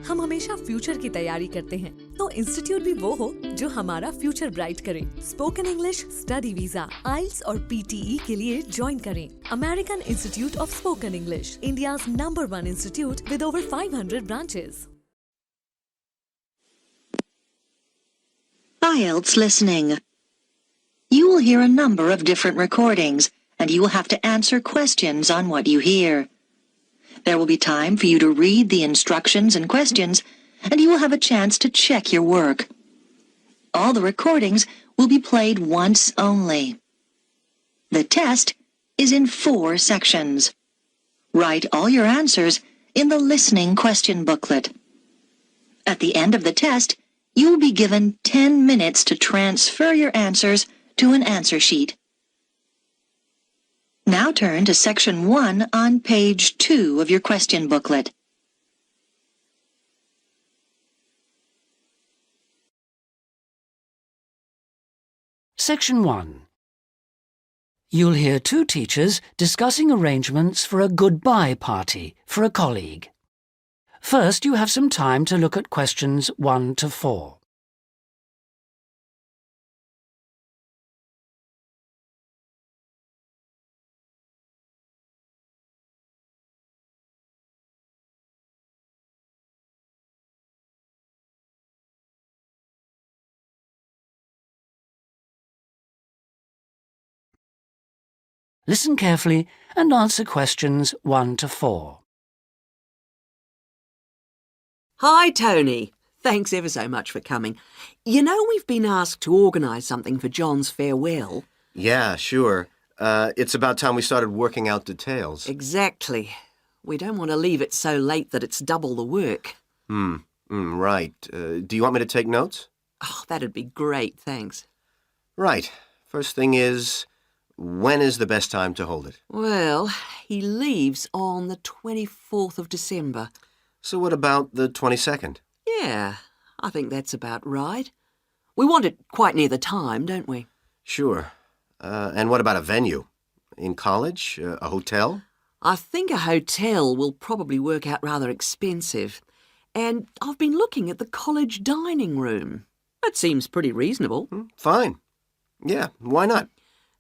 हम हमेशा फ्यूचर की तैयारी करते हैं, तो इंस्टीट्यूट भी वो हो जो हमारा फ्यूचर ब्राइट करे। Spoken English study visa IELTS और PTE के लिए ज्वाइन करें। American institute of spoken English, India's #1 institute with over 500 branches. IELTS listening. You will hear a number of different recordings, and you will have to answer questions on what you hear. There will be time for you to read the instructions and questions, and you will have a chance to check your work. All the recordings will be played once only. The test is in 4 sections. Write all your answers in the listening question booklet. At the end of the test, you will be given 10 minutes to transfer your answers to an answer sheet. Now turn to Section 1 on page 2 of your question booklet. Section 1. You'll hear 2 teachers discussing arrangements for a goodbye party for a colleague. First, you have some time to look at questions 1 to 4. Listen carefully and answer questions 1 to 4. Hi, Tony. Thanks ever so much for coming. You know we've been asked to organise something for John's farewell. Yeah, sure. It's about time we started working out details. Exactly. We don't want to leave it so late that it's double the work. Right. Do you want me to take notes? Oh, that'd be great, thanks. Right. First thing is, when is the best time to hold it? Well, he leaves on the 24th of December. So what about the 22nd? Yeah, I think that's about right. We want it quite near the time, don't we? Sure. And what about a venue? In college? A hotel? I think a hotel will probably work out rather expensive. And I've been looking at the college dining room. That seems pretty reasonable. Fine. Yeah, why not?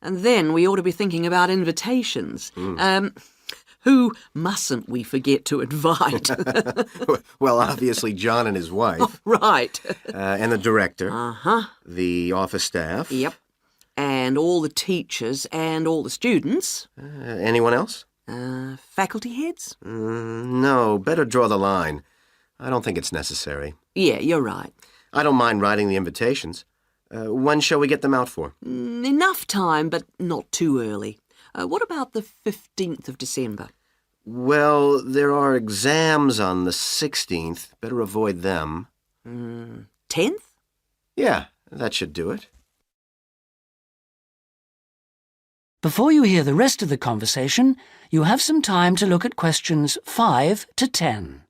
And then we ought to be thinking about invitations. Who mustn't we forget to invite? Well, obviously John and his wife. Oh, right. And the director. Uh-huh. The office staff. Yep. And all the teachers and all the students. Anyone else? Faculty heads? No, better draw the line. I don't think it's necessary. Yeah, you're right. I don't mind writing the invitations. When shall we get them out for? Enough time, but not too early. What about the 15th of December? Well, there are exams on the 16th. Better avoid them. 10th? Yeah, that should do it. Before you hear the rest of the conversation, you have some time to look at questions 5 to 10.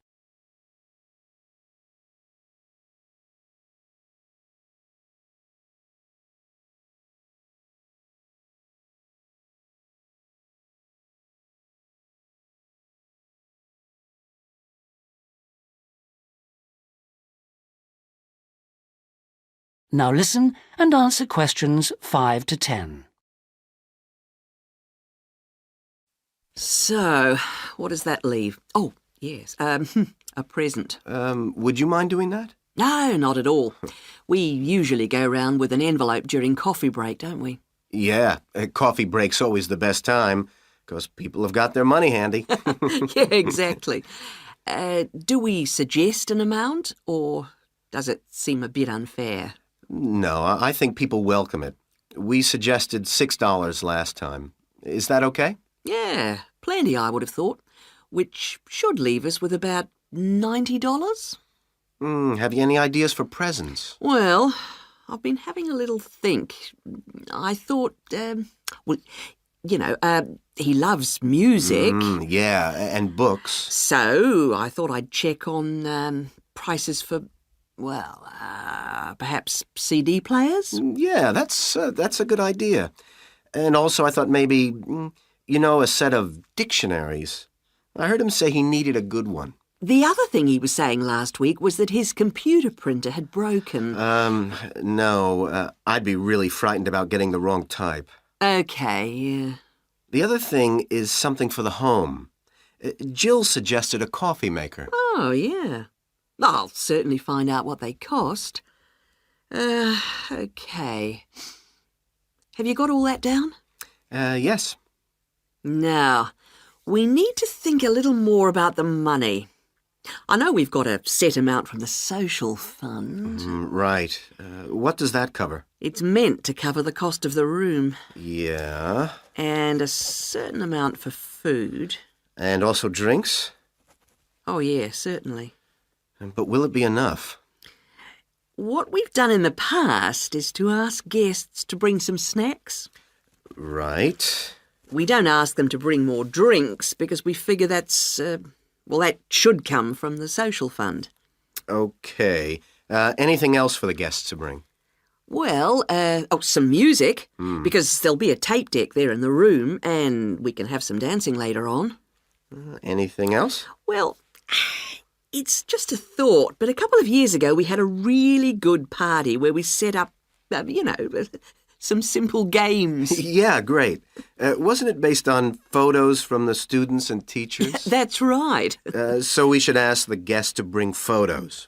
Now listen and answer questions 5 to 10. So, what does that leave? Oh, yes, a present. Would you mind doing that? No, not at all. We usually go round with an envelope during coffee break, don't we? Yeah, coffee break's always the best time, because people have got their money handy. Yeah, exactly. Do we suggest an amount, or does it seem a bit unfair? No, I think people welcome it. We suggested $6 last time. Is that okay? Yeah, plenty, I would have thought, which should leave us with about $90. Have you any ideas for presents? Well, I've been having a little think. I thought, he loves music. Yeah, and books. So I thought I'd check on prices for, perhaps CD players? Yeah, that's a good idea. And also I thought maybe, a set of dictionaries. I heard him say he needed a good one. The other thing he was saying last week was that his computer printer had broken. No. I'd be really frightened about getting the wrong type. Okay, yeah. The other thing is something for the home. Jill suggested a coffee maker. Oh, yeah. I'll certainly find out what they cost. Okay. Have you got all that down? Yes. Now, we need to think a little more about the money. I know we've got a set amount from the social fund. Right. What does that cover? It's meant to cover the cost of the room. Yeah. And a certain amount for food. And also drinks? Oh, yeah, certainly. But will it be enough? What we've done in the past is to ask guests to bring some snacks. Right. We don't ask them to bring more drinks because we figure that should come from the social fund. Okay. Anything else for the guests to bring? Well, some music, because there'll be a tape deck there in the room and we can have some dancing later on. Anything else? Well, it's just a thought, but a couple of years ago we had a really good party where we set up, some simple games. Yeah, great. Wasn't it based on photos from the students and teachers? That's right. So we should ask the guests to bring photos.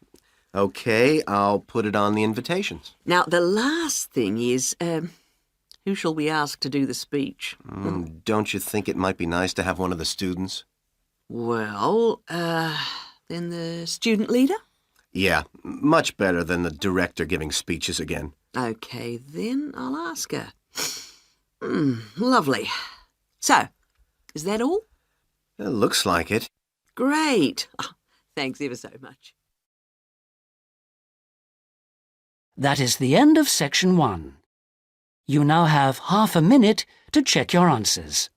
Okay, I'll put it on the invitations. Now, the last thing is, who shall we ask to do the speech? Don't you think it might be nice to have one of the students? Well, then the student leader? Yeah, much better than the director giving speeches again. Okay, then I'll ask her. Lovely. So, is that all? It looks like it. Great. Oh, thanks ever so much. That is the end of section 1. You now have half a minute to check your answers.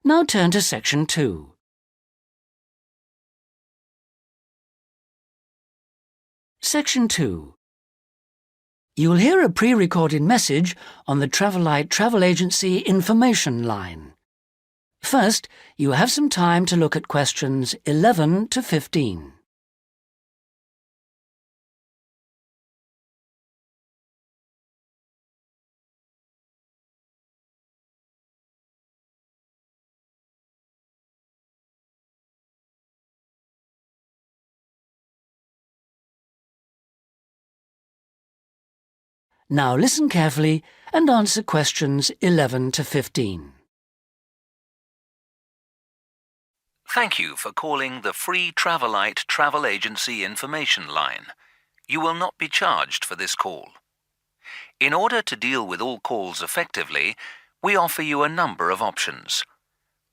Now turn to section 2. Section 2. You'll hear a pre-recorded message on the Travelite travel agency information line. First, you have some time to look at questions 11 to 15. Now listen carefully and answer questions 11 to 15. Thank you for calling the free Travelite travel agency information line. You will not be charged for this call. In order to deal with all calls effectively, we offer you a number of options.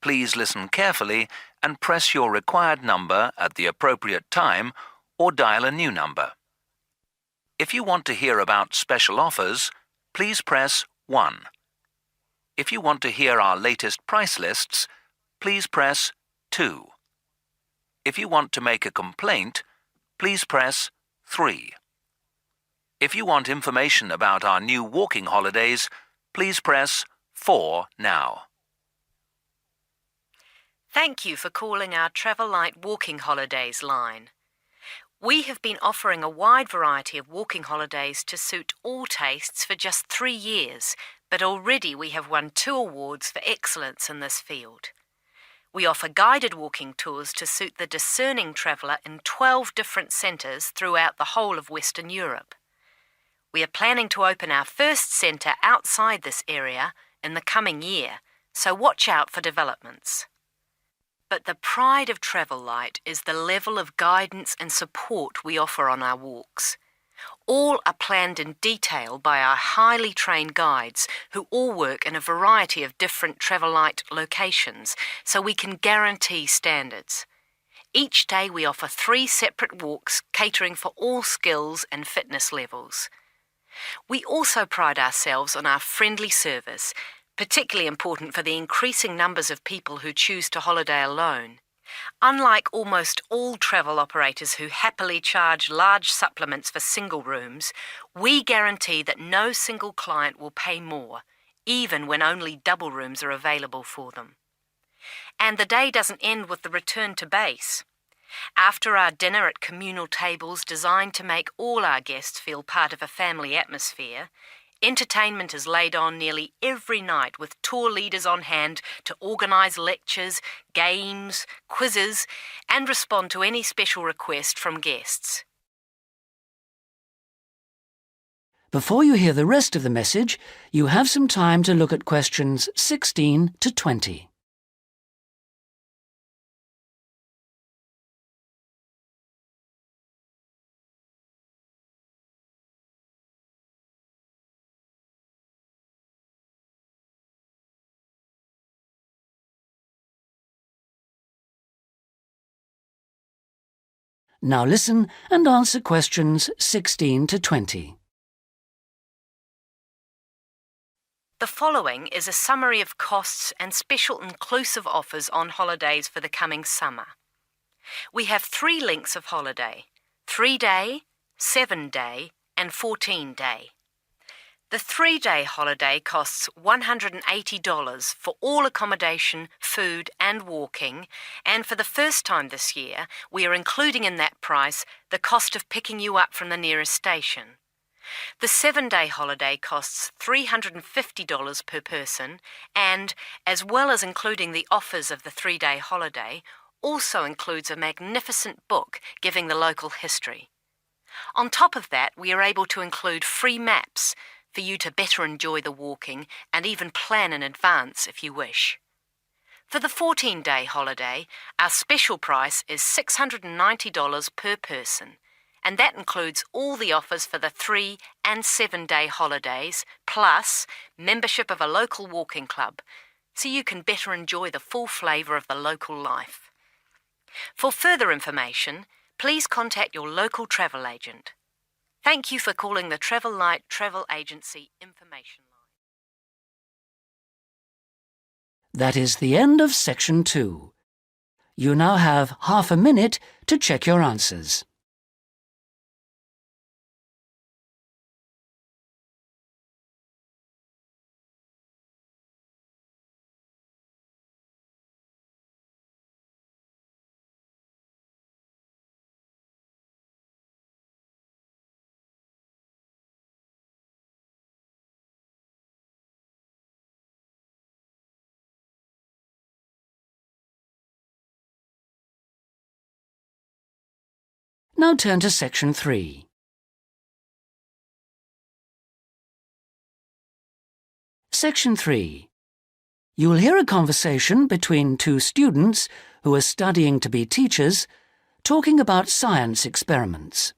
Please listen carefully and press your required number at the appropriate time or dial a new number. If you want to hear about special offers, please press 1. If you want to hear our latest price lists, please press 2. If you want to make a complaint, please press 3. If you want information about our new walking holidays, please press 4 now. Thank you for calling our Travelite Walking Holidays line. We have been offering a wide variety of walking holidays to suit all tastes for just 3 years, but already we have won 2 awards for excellence in this field. We offer guided walking tours to suit the discerning traveller in 12 different centres throughout the whole of Western Europe. We are planning to open our first centre outside this area in the coming year, so watch out for developments. But the pride of Travelite is the level of guidance and support we offer on our walks. All are planned in detail by our highly trained guides who all work in a variety of different Travelite locations, so we can guarantee standards. Each day we offer 3 separate walks catering for all skills and fitness levels. We also pride ourselves on our friendly service, particularly important for the increasing numbers of people who choose to holiday alone. Unlike almost all travel operators who happily charge large supplements for single rooms, we guarantee that no single client will pay more, even when only double rooms are available for them. And the day doesn't end with the return to base. After our dinner at communal tables designed to make all our guests feel part of a family atmosphere, entertainment is laid on nearly every night with tour leaders on hand to organise lectures, games, quizzes, and respond to any special request from guests. Before you hear the rest of the message, you have some time to look at questions 16 to 20. Now listen and answer questions 16 to 20. The following is a summary of costs and special inclusive offers on holidays for the coming summer. We have 3 lengths of holiday: 3-day, 7-day and 14-day. The 3-day holiday costs $180 for all accommodation, food and walking, and for the first time this year, we are including in that price the cost of picking you up from the nearest station. The 7-day holiday costs $350 per person and, as well as including the offers of the 3-day holiday, also includes a magnificent book giving the local history. On top of that, we are able to include free maps for you to better enjoy the walking and even plan in advance if you wish. For the 14-day holiday, our special price is $690 per person, and that includes all the offers for the 3- and 7-day holidays, plus membership of a local walking club, so you can better enjoy the full flavour of the local life. For further information, please contact your local travel agent. Thank you for calling the Travelite Travel Agency Information Line. That is the end of section 2. You now have half a minute to check your answers. Now turn to section 3. Section 3. You will hear a conversation between 2 students who are studying to be teachers, talking about science experiments.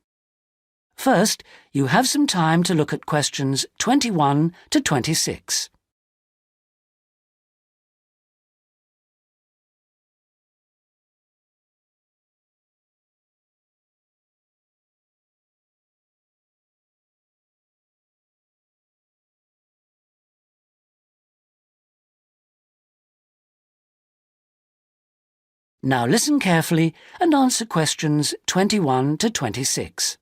First, you have some time to look at questions 21 to 26. Now listen carefully and answer questions 21 to 26.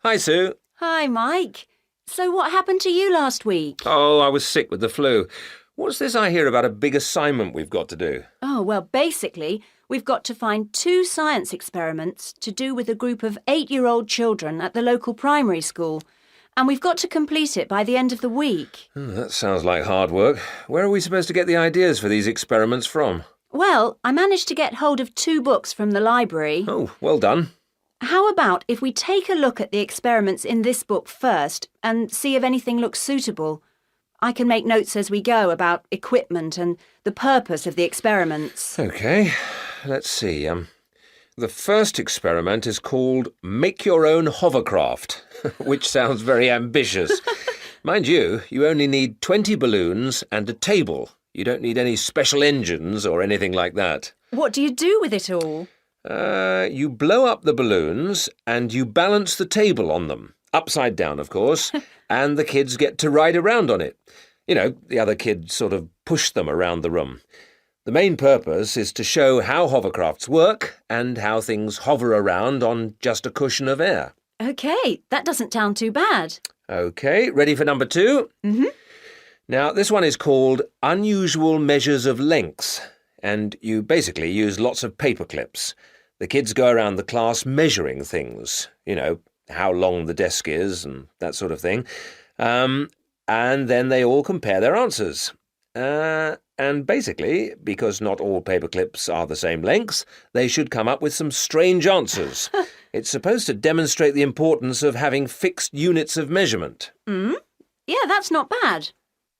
Hi, Sue. Hi, Mike. So what happened to you last week? Oh, I was sick with the flu. What's this I hear about a big assignment we've got to do? Oh, well, basically, we've got to find 2 science experiments to do with a group of 8-year-old children at the local primary school. And we've got to complete it by the end of the week. That sounds like hard work. Where are we supposed to get the ideas for these experiments from? Well, I managed to get hold of 2 books from the library. Oh, well done. How about if we take a look at the experiments in this book first and see if anything looks suitable? I can make notes as we go about equipment and the purpose of the experiments. OK, let's see. The first experiment is called Make Your Own Hovercraft, which sounds very ambitious. Mind you, you only need 20 balloons and a table. You don't need any special engines or anything like that. What do you do with it all? You blow up the balloons and you balance the table on them. Upside down, of course, and the kids get to ride around on it. You know, the other kids sort of push them around the room. The main purpose is to show how hovercrafts work and how things hover around on just a cushion of air. OK, that doesn't sound too bad. OK, ready for number 2? Mm-hmm. Now, this one is called Unusual Measures of Lengths, and you basically use lots of paper clips. The kids go around the class measuring things, you know, how long the desk is and that sort of thing. And then they all compare their answers. And basically, because not all paper clips are the same length, they should come up with some strange answers. It's supposed to demonstrate the importance of having fixed units of measurement. Yeah, that's not bad.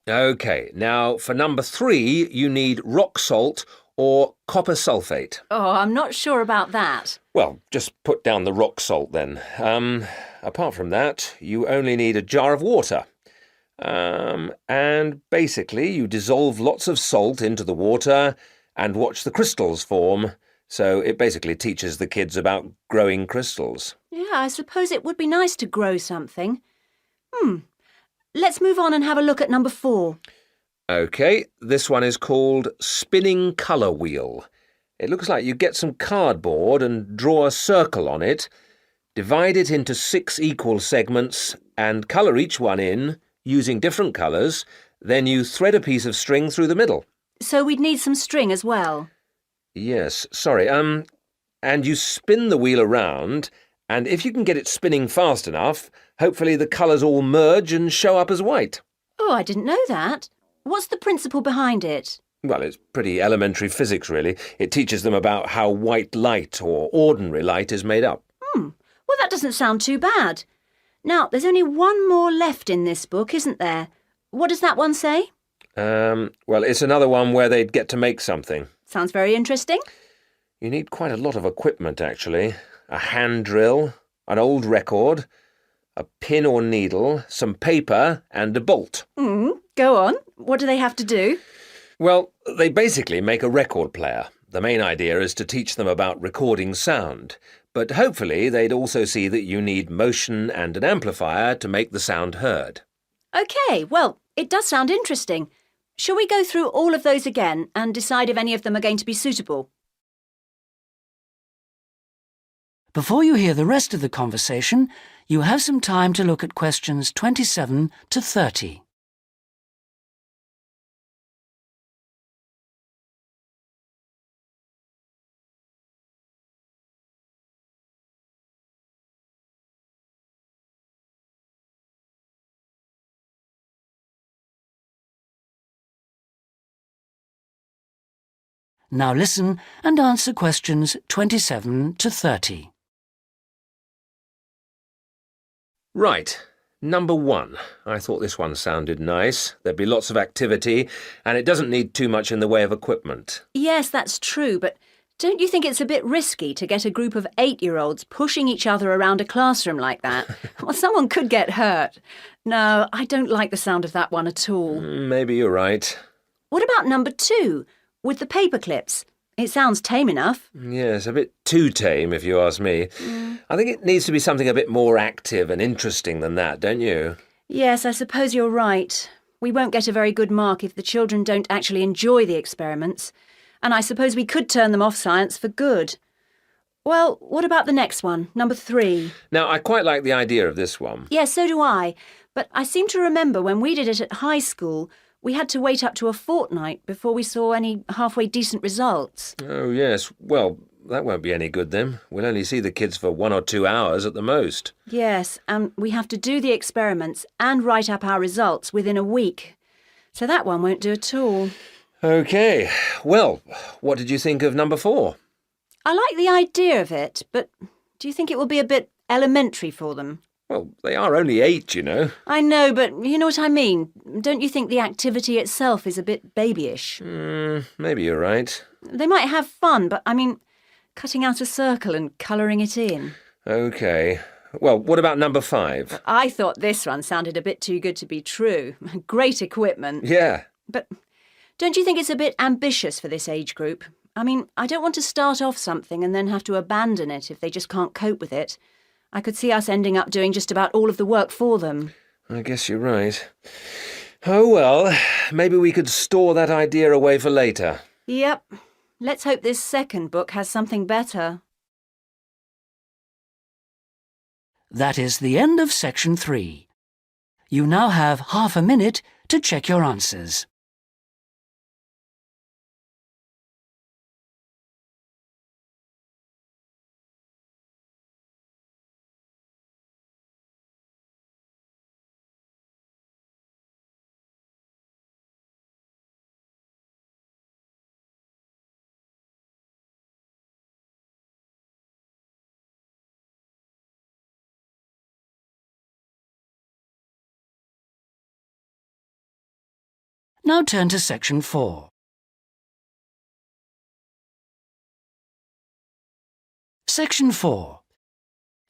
OK, now for number 3, you need rock salt or copper sulfate. Oh, I'm not sure about that. Well, just put down the rock salt then. Apart from that, you only need a jar of water. And basically you dissolve lots of salt into the water and watch the crystals form. So it basically teaches the kids about growing crystals. Yeah, I suppose it would be nice to grow something. Let's move on and have a look at number 4. OK, this one is called Spinning Colour Wheel. It looks like you get some cardboard and draw a circle on it, divide it into 6 equal segments and colour each one in using different colours, then you thread a piece of string through the middle. So we'd need some string as well. Yes, sorry. And you spin the wheel around, and if you can get it spinning fast enough, hopefully the colours all merge and show up as white. Oh, I didn't know that. What's the principle behind it? Well, it's pretty elementary physics, really. It teaches them about how white light or ordinary light is made up. Well, that doesn't sound too bad. Now, there's only one more left in this book, isn't there? What does that one say? Well, it's another one where they'd get to make something. Sounds very interesting. You need quite a lot of equipment, actually. A hand drill, an old record, a pin or needle, some paper and a bolt. Go on. What do they have to do? Well, they basically make a record player. The main idea is to teach them about recording sound. But hopefully they'd also see that you need motion and an amplifier to make the sound heard. OK, well, it does sound interesting. Shall we go through all of those again and decide if any of them are going to be suitable? Before you hear the rest of the conversation, you have some time to look at questions 27 to 30. Now listen and answer questions 27 to 30. Right. Number 1. I thought this one sounded nice. There'd be lots of activity, and it doesn't need too much in the way of equipment. Yes, that's true, but don't you think it's a bit risky to get a group of 8-year-olds pushing each other around a classroom like that? Well, someone could get hurt. No, I don't like the sound of that one at all. Maybe you're right. What about number 2, with the paper clips? It sounds tame enough. Yes, a bit too tame, if you ask me. I think it needs to be something a bit more active and interesting than that, don't you? Yes, I suppose you're right. We won't get a very good mark if the children don't actually enjoy the experiments. And I suppose we could turn them off science for good. Well, what about the next one, number 3? Now, I quite like the idea of this one. Yes, so do I. But I seem to remember when we did it at high school, we had to wait up to a fortnight before we saw any halfway decent results. Oh, yes. Well, that won't be any good then. We'll only see the kids for 1 or 2 hours at the most. Yes, and we have to do the experiments and write up our results within a week. So that one won't do at all. OK. Well, what did you think of number 4? I like the idea of it, but do you think it will be a bit elementary for them? Well, they are only 8, you know. I know, but you know what I mean. Don't you think the activity itself is a bit babyish? Maybe you're right. They might have fun, but I mean, cutting out a circle and colouring it in. OK. Well, what about number 5? I thought this one sounded a bit too good to be true. Great equipment. Yeah. But Don't you think it's a bit ambitious for this age group? I mean, I don't want to start off something and then have to abandon it if they just can't cope with it. I could see us ending up doing just about all of the work for them. I guess you're right. Oh well, maybe we could store that idea away for later. Yep. Let's hope this second book has something better. That is the end of section 3. You now have half a minute to check your answers. Now turn to section 4. Section 4.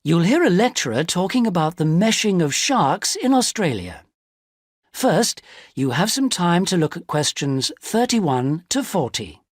You'll hear a lecturer talking about the meshing of sharks in Australia. First, you have some time to look at questions 31 to 40.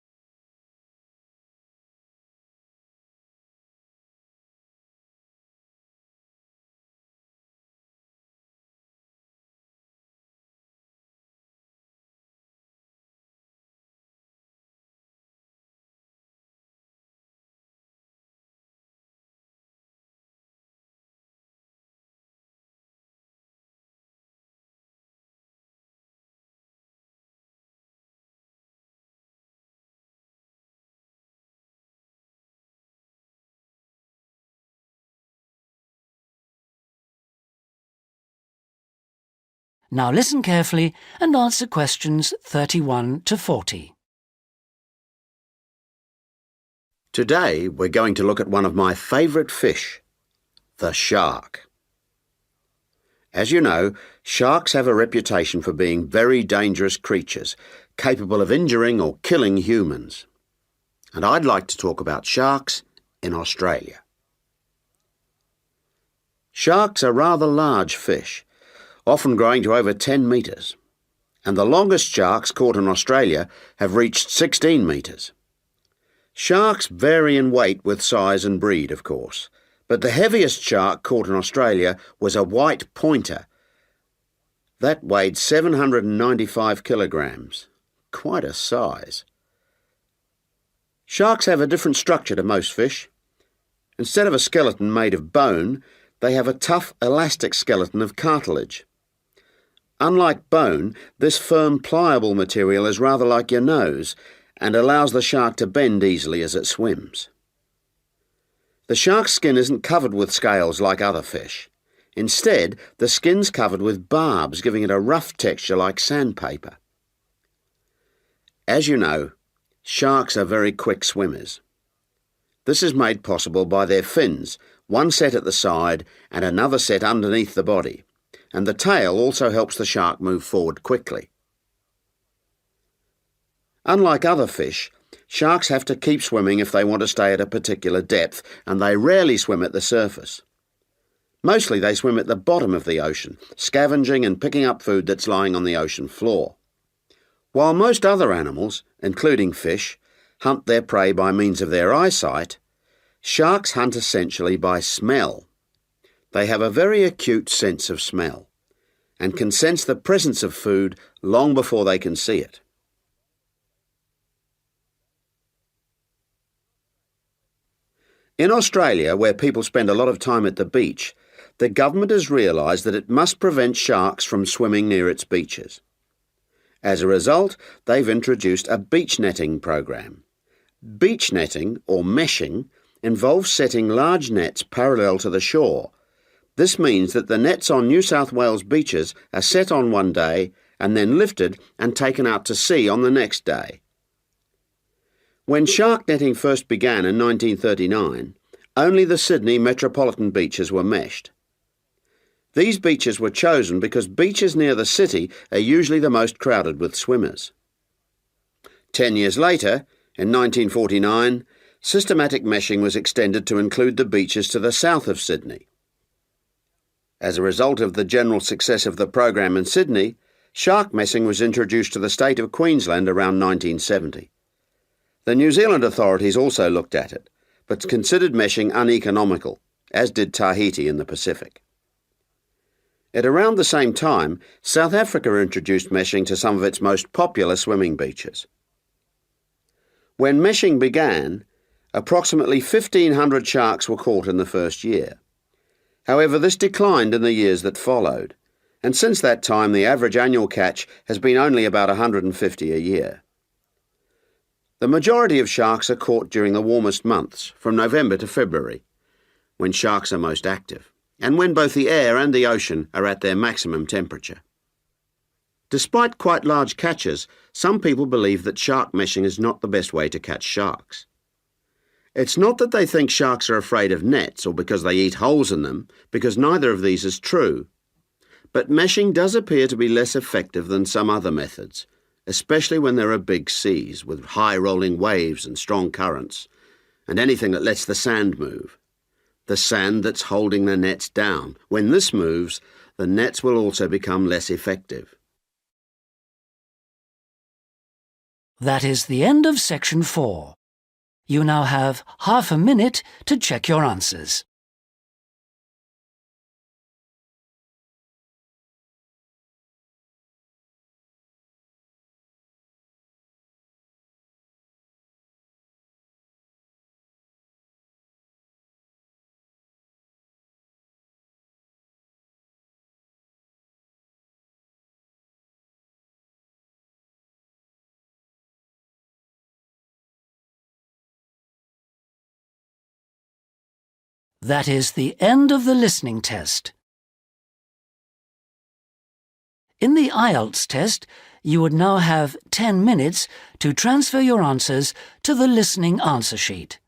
Now listen carefully and answer questions 31 to 40. Today we're going to look at one of my favourite fish, the shark. As you know, sharks have a reputation for being very dangerous creatures, capable of injuring or killing humans. And I'd like to talk about sharks in Australia. Sharks are rather large fish, often growing to over 10 metres, and the longest sharks caught in Australia have reached 16 metres. Sharks vary in weight with size and breed, of course, but the heaviest shark caught in Australia was a white pointer. That weighed 795 kilograms. Quite a size. Sharks have a different structure to most fish. Instead of a skeleton made of bone, they have a tough, elastic skeleton of cartilage. Unlike bone, this firm, pliable material is rather like your nose and allows the shark to bend easily as it swims. The shark's skin isn't covered with scales like other fish. Instead, the skin's covered with barbs, giving it a rough texture like sandpaper. As you know, sharks are very quick swimmers. This is made possible by their fins, one set at the side and another set underneath the body, and the tail also helps the shark move forward quickly. Unlike other fish, sharks have to keep swimming if they want to stay at a particular depth, and they rarely swim at the surface. Mostly they swim at the bottom of the ocean, scavenging and picking up food that's lying on the ocean floor. While most other animals, including fish, hunt their prey by means of their eyesight, sharks hunt essentially by smell. They have a very acute sense of smell and can sense the presence of food long before they can see it. In Australia, where people spend a lot of time at the beach, the government has realised that it must prevent sharks from swimming near its beaches. As a result, they've introduced a beach netting program. Beach netting, or meshing, involves setting large nets parallel to the shore. This means that the nets on New South Wales beaches are set on one day and then lifted and taken out to sea on the next day. When shark netting first began in 1939, only the Sydney metropolitan beaches were meshed. These beaches were chosen because beaches near the city are usually the most crowded with swimmers. 10 years later, in 1949, systematic meshing was extended to include the beaches to the south of Sydney. As a result of the general success of the program in Sydney, Shark meshing was introduced to the state of Queensland around 1970. The New Zealand authorities also looked at it, but considered meshing uneconomical, as did Tahiti in the Pacific. At around the same time, South Africa introduced meshing to some of its most popular swimming beaches. When meshing began, approximately 1,500 sharks were caught in the first year. However, this declined in the years that followed, and since that time the average annual catch has been only about 150 a year. The majority of sharks are caught during the warmest months, from November to February, when sharks are most active, and when both the air and the ocean are at their maximum temperature. Despite quite large catches, some people believe that shark meshing is not the best way to catch sharks. It's not that they think sharks are afraid of nets or because they eat holes in them, because neither of these is true. But meshing does appear to be less effective than some other methods, especially when there are big seas with high rolling waves and strong currents, and anything that lets the sand move. The sand that's holding the nets down. When this moves, the nets will also become less effective. That is the end of section 4. You now have half a minute to check your answers. That is the end of the listening test. In the IELTS test, you would now have 10 minutes to transfer your answers to the listening answer sheet.